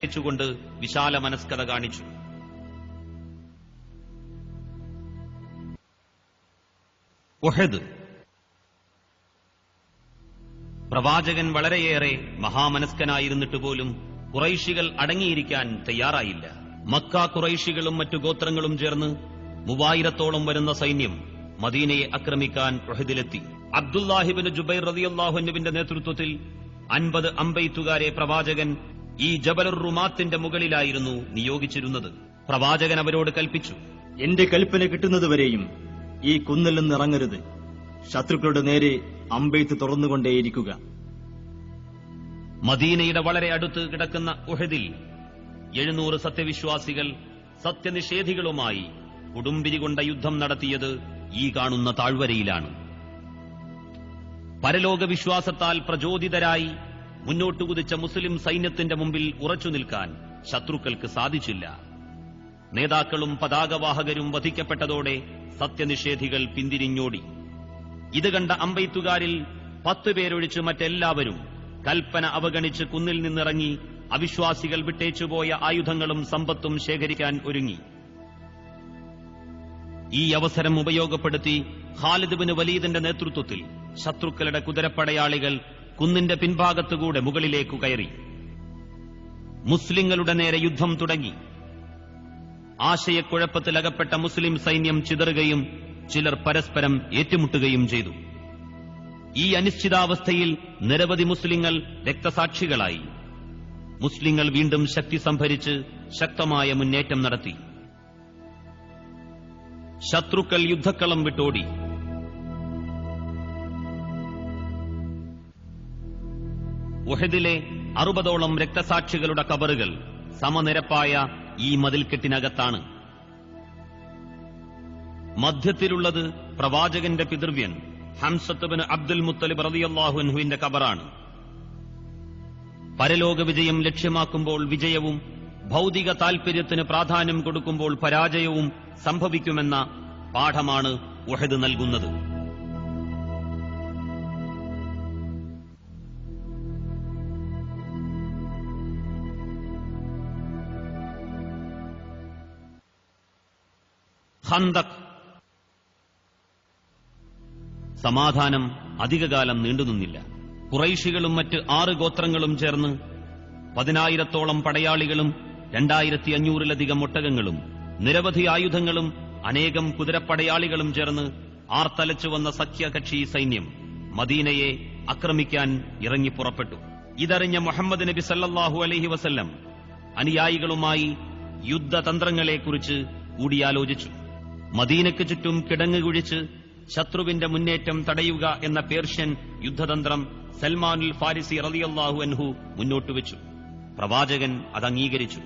ുകൊണ്ട് വിശാല മനസ്കത കാണിച്ചു. ഉഹദ്. പ്രവാചകൻ വളരെയേറെ മഹാമനസ്കനായിരുന്നിട്ട് പോലും ഖുറൈശികൾ അടങ്ങിയിരിക്കാൻ തയ്യാറായില്ല. മക്ക ഖുറൈശികളും മറ്റു ഗോത്രങ്ങളും ചേർന്ന് 3000-ഓളം വരുന്ന സൈന്യം മദീനയെ ആക്രമിക്കാൻ ഉഹദിലെത്തി. അബ്ദുല്ലാഹിബ്നു ജുബൈർ റളിയല്ലാഹു അൻഹുവിന്റെ നേതൃത്വത്തിൽ 50 അമ്പെയ്ത്തുകാരെ പ്രവാചകൻ ഈ ജബലുർ റുമാത്തിന്റെ മുകളിലായിരുന്നു നിയോഗിച്ചിരുന്നത്. പ്രവാചകൻ അവരോട് കൽപ്പിച്ചു, എന്റെ കൽപ്പന കിട്ടുന്നതുവരെയും ഈ കുന്നിൽ നിന്ന് ഇറങ്ങരുത്. ശത്രുക്കളുടെ നേരെ അമ്പെയ്ത്ത് തുറന്നുകൊണ്ടേയിരിക്കുക. മദീനയുടെ വളരെ അടുത്ത് കിടക്കുന്ന ഉഹദിൽ 700 സത്യവിശ്വാസികൾ സത്യനിഷേധികളുമായി കൊടുമ്പിരി കൊണ്ട യുദ്ധം നടത്തിയത് ഈ കാണുന്ന താഴ്വരയിലാണ്. പരലോക വിശ്വാസത്താൽ പ്രചോദിതരായി മുന്നോട്ടു കുതിച്ച മുസ്ലിം സൈന്യത്തിന്റെ മുമ്പിൽ ഉറച്ചു നിൽക്കാൻ ശത്രുക്കൾക്ക് സാധിച്ചില്ല. നേതാക്കളും പതാകവാഹകരും വധിക്കപ്പെട്ടതോടെ സത്യനിഷേധികൾ പിന്തിരിഞ്ഞോടി. ഇത് കണ്ട അമ്പെയ്ത്തുകാരിൽ 10 പേരൊഴിച്ച് മറ്റെല്ലാവരും കൽപ്പന അവഗണിച്ച് കുന്നിൽ നിന്നിറങ്ങി അവിശ്വാസികൾ വിട്ടേച്ചുപോയ ആയുധങ്ങളും സമ്പത്തും ശേഖരിക്കാൻ ഒരുങ്ങി. ഈ അവസരം ഉപയോഗപ്പെടുത്തി ഖാലിദ് ബിൻ വലീദിന്റെ നേതൃത്വത്തിൽ ശത്രുക്കളുടെ കുതിരപ്പടയാളികൾ കുന്നിന്റെ പിൻഭാഗത്തുകൂടെ മുകളിലേക്കു കയറി മുസ്ലിങ്ങളുടെ നേരെ യുദ്ധം തുടങ്ങി. ആശയക്കുഴപ്പത്തിലകപ്പെട്ട മുസ്ലിം സൈന്യം ചിതറുകയും ചിലർ പരസ്പരം ഏറ്റുമുട്ടുകയും ചെയ്തു. ഈ അനിശ്ചിതാവസ്ഥയിൽ നിരവധി മുസ്ലിങ്ങൾ രക്തസാക്ഷികളായി. മുസ്ലിങ്ങൾ വീണ്ടും ശക്തി സംഭരിച്ച് ശക്തമായ മുന്നേറ്റം നടത്തി. ശത്രുക്കൾ യുദ്ധക്കളം വിട്ടോടി. ഉഹദിലെ 60ഓളം രക്തസാക്ഷികളുടെ ഖബറുകൾ സമനിരപ്പായ ഈ മതിൽക്കെട്ടിനകത്താണ്. മധ്യത്തിലുള്ളത് പ്രവാചകന്റെ പിതൃവ്യൻ ഹംസത്ത് ബിൻ അബ്ദുൽ മുത്തലിബ് റളിയല്ലാഹു അൻഹുവിന്റെ ഖബറാണ്. പരലോക വിജയം ലക്ഷ്യമാക്കുമ്പോൾ വിജയവും ഭൗതിക താൽപര്യത്തിന് പ്രാധാന്യം കൊടുക്കുമ്പോൾ പരാജയവും സംഭവിക്കുമെന്ന പാഠമാണ് ഉഹദ് നൽകുന്നത്. ഖന്ദഖ്. സമാധാനം അധികകാലം നീണ്ടുനിന്നില്ല. ഖുറൈശികളും മറ്റ് 6 ഗോത്രങ്ങളും ചേർന്ന് 10,000-ഓളം പടയാളികളും 2500-ലധികം ഒട്ടകങ്ങളും നിരവധി ആയുധങ്ങളും അനേകം കുതിരപ്പടയാളികളും ചേർന്ന് ആർത്തലച്ചു വന്ന സഖ്യകക്ഷി സൈന്യം മദീനയെ ആക്രമിക്കാൻ ഇറങ്ങി പുറപ്പെട്ടു. ഇതറിഞ്ഞ മുഹമ്മദ് നബി സല്ലല്ലാഹു അലൈഹി വസല്ലം അനുയായികളുമായി യുദ്ധതന്ത്രങ്ങളെക്കുറിച്ച് കൂടിയാലോചിച്ചു. മദീനയ്ക്ക് ചുറ്റും കിടങ്ങ് കുഴിച്ച് ശത്രുവിന്റെ മുന്നേറ്റം തടയുക എന്ന പേർഷ്യൻ യുദ്ധതന്ത്രം സൽമാനുൽ ഫാരിസി റളിയല്ലാഹു അൻഹു മുന്നോട്ടുവെച്ചു. പ്രവാചകൻ അത് അംഗീകരിച്ചു.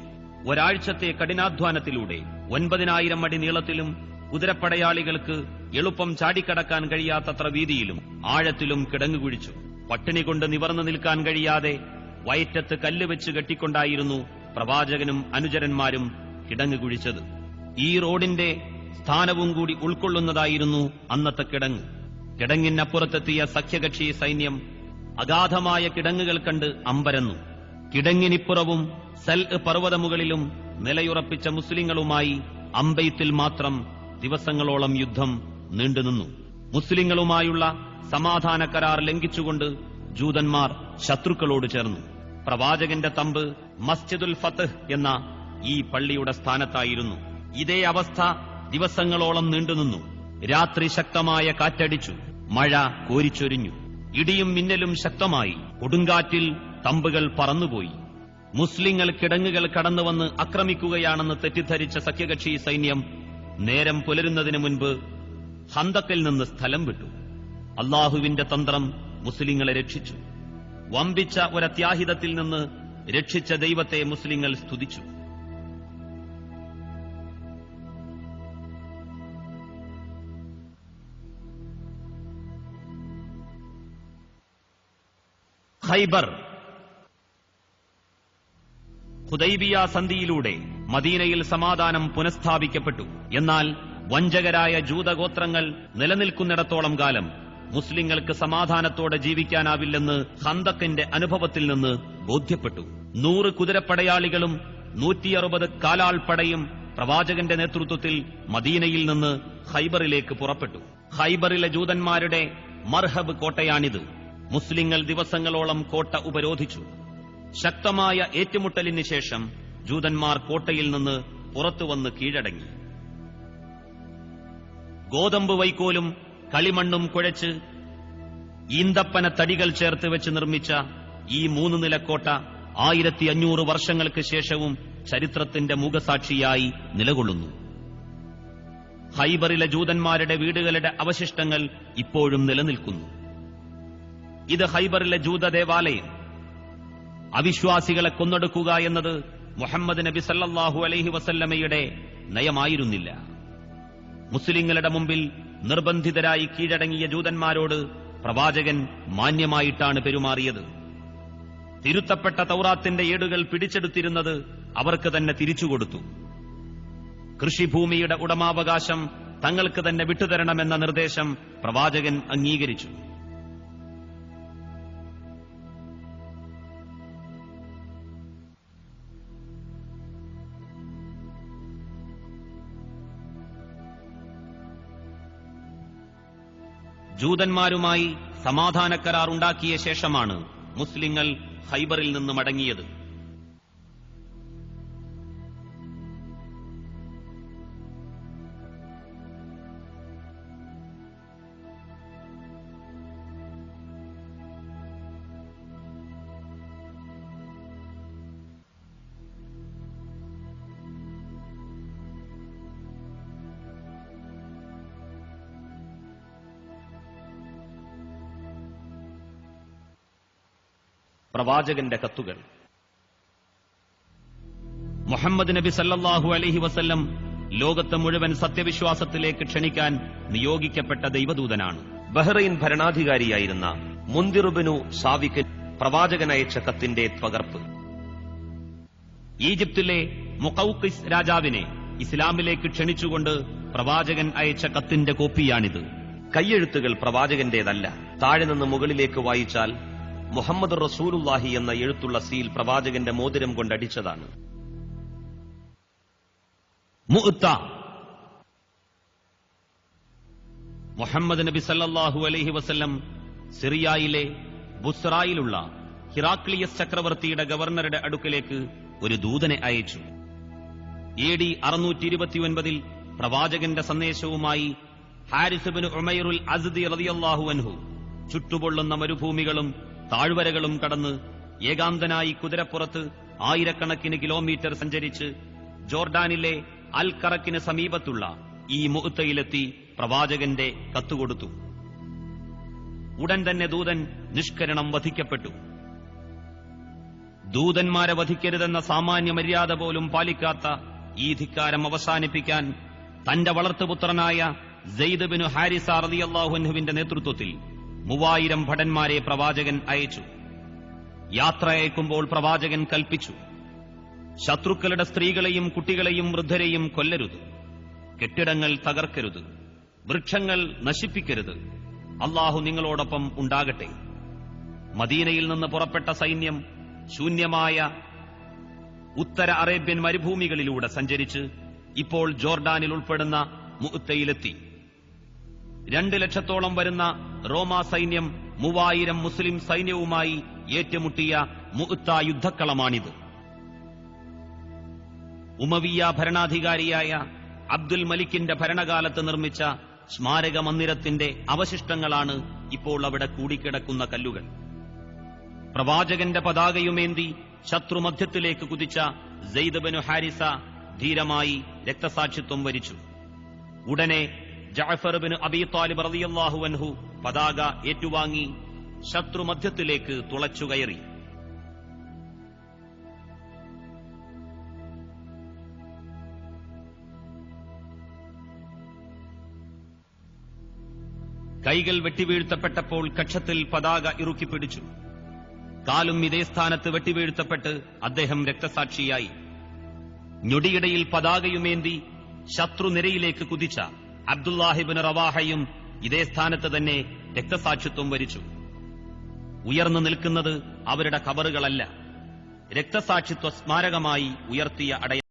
ഒരാഴ്ചത്തെ കഠിനാധ്വാനത്തിലൂടെ 9000 അടി നീളത്തിലും കുതിരപ്പടയാളികൾക്ക് എളുപ്പം ചാടിക്കടക്കാൻ കഴിയാത്തത്ര വീതിയിലും ആഴത്തിലും കിടങ്ങ് കുഴിച്ചു. പട്ടിണി കൊണ്ട് നിവർന്നു നിൽക്കാൻ കഴിയാതെ വയറ്റത്ത് കല്ലുവെച്ച് കെട്ടിക്കൊണ്ടായിരുന്നു പ്രവാചകനും അനുചരന്മാരും കിടങ്ങ് കുഴിച്ചത്. ഈ റോഡിന്റെ സ്ഥാനവും കൂടി ഉൾക്കൊള്ളുന്നതായിരുന്നു അന്നത്തെ കിടങ്ങ്. കിടങ്ങിനപ്പുറത്തെത്തിയ സഖ്യകക്ഷി സൈന്യം അഗാധമായ കിടങ്ങുകൾ കണ്ട് അമ്പരന്നു. കിടങ്ങിനിപ്പുറവും സൽ പർവ്വതമുകളിലും നിലയുറപ്പിച്ച മുസ്ലിങ്ങളുമായി അമ്പെയ്ത്തിൽ മാത്രം ദിവസങ്ങളോളം യുദ്ധം നീണ്ടുനിന്നു. മുസ്ലിങ്ങളുമായുള്ള സമാധാന കരാർ ലംഘിച്ചുകൊണ്ട് ജൂതന്മാർ ശത്രുക്കളോട് ചേർന്നു. പ്രവാചകന്റെ തമ്പ് മസ്ജിദുൽ ഫത്ഹ് എന്ന ഈ പള്ളിയുടെ സ്ഥാനത്തായിരുന്നു. ഇതേ അവസ്ഥ ദിവസങ്ങളോളം നീണ്ടുനിന്നു. രാത്രി ശക്തമായ കാറ്റടിച്ചു. മഴ കോരിച്ചൊരിഞ്ഞു. ഇടിയും മിന്നലും ശക്തമായി. കൊടുങ്കാറ്റിൽ തമ്പുകൾ പറന്നുപോയി. മുസ്ലിങ്ങൾ കിടങ്ങുകൾ കടന്നുവന്ന് ആക്രമിക്കുകയാണെന്ന് തെറ്റിദ്ധരിച്ച സഖ്യകക്ഷി സൈന്യം നേരം പുലരുന്നതിന് മുൻപ് ഖന്ദഖിൽ നിന്ന് സ്ഥലം വിട്ടു. അല്ലാഹുവിന്റെ തന്ത്രം മുസ്ലിങ്ങളെ രക്ഷിച്ചു. വമ്പിച്ച ഒരത്യാഹിതത്തിൽ നിന്ന് രക്ഷിച്ച ദൈവത്തെ മുസ്ലിങ്ങൾ സ്തുതിച്ചു. ഖൈബർ. ഹുദൈബിയ സന്ധിയിലൂടെ മദീനയിൽ സമാധാനം പുനഃസ്ഥാപിക്കപ്പെട്ടു. എന്നാൽ വഞ്ചകരായ ജൂതഗോത്രങ്ങൾ നിലനിൽക്കുന്നിടത്തോളം കാലം മുസ്ലിങ്ങൾക്ക് സമാധാനത്തോടെ ജീവിക്കാനാവില്ലെന്ന് ഖന്ദഖിന്റെ അനുഭവത്തിൽ നിന്ന് ബോധ്യപ്പെട്ടു. 100 കുതിരപ്പടയാളികളും 160 കാലാൾപ്പടയും പ്രവാചകന്റെ നേതൃത്വത്തിൽ മദീനയിൽ നിന്ന് ഖൈബറിലേക്ക് പുറപ്പെട്ടു. ഖൈബറിലെ ജൂതന്മാരുടെ മർഹബ് കോട്ടയാണിത്. മുസ്ലിങ്ങൾ ദിവസങ്ങളോളം കോട്ട ഉപരോധിച്ചു. ശക്തമായ ഏറ്റുമുട്ടലിന് ശേഷം ജൂതന്മാർ കോട്ടയിൽ നിന്ന് പുറത്തുവന്ന് കീഴടങ്ങി. ഗോതമ്പ് വൈക്കോലും കളിമണ്ണും കുഴച്ച് ഈന്തപ്പന തടികൾ ചേർത്ത് വെച്ച് നിർമ്മിച്ച ഈ 3 നിലക്കോട്ട 1500 വർഷങ്ങൾക്ക് ശേഷവും ചരിത്രത്തിന്റെ മൂകസാക്ഷിയായി നിലകൊള്ളുന്നു. ഖൈബറിലെ ജൂതന്മാരുടെ വീടുകളുടെ അവശിഷ്ടങ്ങൾ ഇപ്പോഴും നിലനിൽക്കുന്നു. ഇത് ഖൈബറിലെ ജൂത ദേവാലയം. അവിശ്വാസികളെ കൊന്നൊടുക്കുക എന്നത് മുഹമ്മദ് നബി സല്ലല്ലാഹു അലൈഹി വസല്ലമയുടെ നയമായിരുന്നില്ല. മുസ്ലിങ്ങളുടെ മുമ്പിൽ നിർബന്ധിതരായി കീഴടങ്ങിയ ജൂതന്മാരോട് പ്രവാചകൻ മാന്യമായിട്ടാണ് പെരുമാറിയത്. തിരുത്തപ്പെട്ട തൗറാത്തിന്റെ ഏടുകൾ പിടിച്ചെടുത്തിരുന്നത് അവർക്ക് തന്നെ തിരിച്ചുകൊടുത്തു. കൃഷിഭൂമിയുടെ ഉടമാവകാശം തങ്ങൾക്ക് തന്നെ വിട്ടുതരണമെന്ന നിർദ്ദേശം പ്രവാചകൻ അംഗീകരിച്ചു. ജൂതന്മാരുമായി സമാധാന കരാർ ഉണ്ടാക്കിയ ശേഷമാണ് മുസ്ലിങ്ങൾ ഖൈബറിൽ നിന്ന് മടങ്ങിയത്. പ്രവാചകന്റെ കത്തുകൾ. മുഹമ്മദ് നബി സല്ലല്ലാഹു അലൈഹി വസല്ലം ലോകത്തെ മുഴുവൻ സത്യവിശ്വാസത്തിലേക്ക് ക്ഷണിക്കാൻ നിയോഗിക്കപ്പെട്ട ദൈവദൂതനാണ്. ബഹ്റൈൻ ഭരണാധികാരിയായിരുന്ന മുൻദിർ ഇബ്നു സാവിഖ് പ്രവാചകനയച്ച കത്തിന്റെ പകർപ്പ്. ഈജിപ്തിലെ മുഖൗഖിസ് രാജാവിനെ ഇസ്ലാമിലേക്ക് ക്ഷണിച്ചുകൊണ്ട് പ്രവാചകൻ അയച്ച കത്തിന്റെ കോപ്പിയാണിത്. കയ്യെഴുത്തുകൾ പ്രവാചകന്റേതല്ല. താഴെ നിന്ന് മുകളിലേക്ക് വായിച്ചാൽ മുഹമ്മദ് റസൂലുള്ളാഹി എന്ന എഴുത്തുള്ള സീൽ പ്രവാചകന്റെ മോതിരം കൊണ്ടടിച്ചതാണ്. മുഅ്ത. മുഹമ്മദ് നബി സല്ലല്ലാഹു അലൈഹി വസല്ലം സിറിയയിലെ ബുസ്റായിലുള്ള ഹിറാക്ലിയസ് ചക്രവർത്തിയുടെ ഗവർണറുടെ അടുക്കലേക്ക് ഒരു ദൂതനെ അയച്ചു. AD 629 പ്രവാചകന്റെ സന്ദേശവുമായി ഹാരിസ് ഇബ്നു ഉമൈറുൽ അസ്ദി റളിയല്ലാഹു അൻഹു ചുട്ടുപൊള്ളുന്ന മരുഭൂമികളും താഴ്വരകളും കടന്ന് ഏകാന്തനായി കുതിരപ്പുറത്ത് ആയിരക്കണക്കിന് കിലോമീറ്റർ സഞ്ചരിച്ച് ജോർഡാനിലെ അൽ കറക്കിന് സമീപത്തുള്ള ഈ മുഅ്തയിലെത്തി പ്രവാചകന്റെ കത്തുകൊടുത്തു. ഉടൻ തന്നെ ദൂതൻ നിഷ്കരണം വധിക്കപ്പെട്ടു. ദൂതന്മാരെ വധിക്കരുതെന്ന സാമാന്യ മര്യാദ പോലും പാലിക്കാത്ത ഈ ധിക്കാരം അവസാനിപ്പിക്കാൻ തന്റെ വളർത്തുപുത്രനായ സെയ്ദ് ബിനു ഹാരിസ റളിയല്ലാഹു അൻഹുവിന്റെ നേതൃത്വത്തിൽ 3000 ഭടന്മാരെ പ്രവാചകൻ അയച്ചു. യാത്ര അയക്കുമ്പോൾ പ്രവാചകൻ കൽപ്പിച്ചു, ശത്രുക്കളുടെ സ്ത്രീകളെയും കുട്ടികളെയും വൃദ്ധരെയും കൊല്ലരുത്, കെട്ടിടങ്ങൾ തകർക്കരുത്, വൃക്ഷങ്ങൾ നശിപ്പിക്കരുത്. അല്ലാഹു നിങ്ങളോടൊപ്പം ഉണ്ടാകട്ടെ. മദീനയിൽ നിന്ന് പുറപ്പെട്ട സൈന്യം ശൂന്യമായ ഉത്തര അറേബ്യൻ മരുഭൂമികളിലൂടെ സഞ്ചരിച്ച് ഇപ്പോൾ ജോർഡാനിൽ ഉൾപ്പെടുന്ന മുഅ്തയിലെത്തി. 2 ലക്ഷത്തോളം വരുന്ന റോമാ സൈന്യം 3000 മുസ്ലിം സൈന്യവുമായി ഏറ്റുമുട്ടിയ മുഅ്ത യുദ്ധക്കളമാണിത്. ഉമവിയ ഭരണാധികാരിയായ അബ്ദുൽ മലിക്കിന്റെ ഭരണകാലത്ത് നിർമ്മിച്ച സ്മാരക മന്ദിരത്തിന്റെ അവശിഷ്ടങ്ങളാണ് ഇപ്പോൾ അവിടെ കൂടിക്കിടക്കുന്ന കല്ലുകൾ. പ്രവാചകന്റെ പതാകയുമേന്തി ശത്രുമധ്യത്തിലേക്ക് കുതിച്ച സെയ്ദ് ബിനു ഹാരിസ ധീരമായി രക്തസാക്ഷിത്വം വരിച്ചു. ഉടനെ ജഅഫർ ബിൻ അബീ ത്വാലിബ് റളിയല്ലാഹു അൻഹു പതാക ഏറ്റുവാങ്ങി ശത്രുമധ്യത്തിലേക്ക് തുളച്ചുകയറി. കൈകൾ വെട്ടിവീഴ്ത്തപ്പെട്ടപ്പോൾ കക്ഷത്തിൽ പതാക ഇറുക്കിപ്പിടിച്ചു. കാലും ഇതേ സ്ഥാനത്ത് വെട്ടിവീഴ്ത്തപ്പെട്ട് അദ്ദേഹം രക്തസാക്ഷിയായി. ഞൊടിയിടയിൽ പതാകയുമേന്തി ശത്രുനിരയിലേക്ക് കുതിച്ച അബ്ദുല്ലാഹിബ്നു റവാഹയും ഇതേ സ്ഥാനത്ത് തന്നെ രക്തസാക്ഷിത്വം വരിച്ചു. ഉയർന്നു നിൽക്കുന്നത് അവരുടെ ഖബറുകളല്ല, രക്തസാക്ഷിത്വ സ്മാരകമായി ഉയർത്തിയ അടയാളം.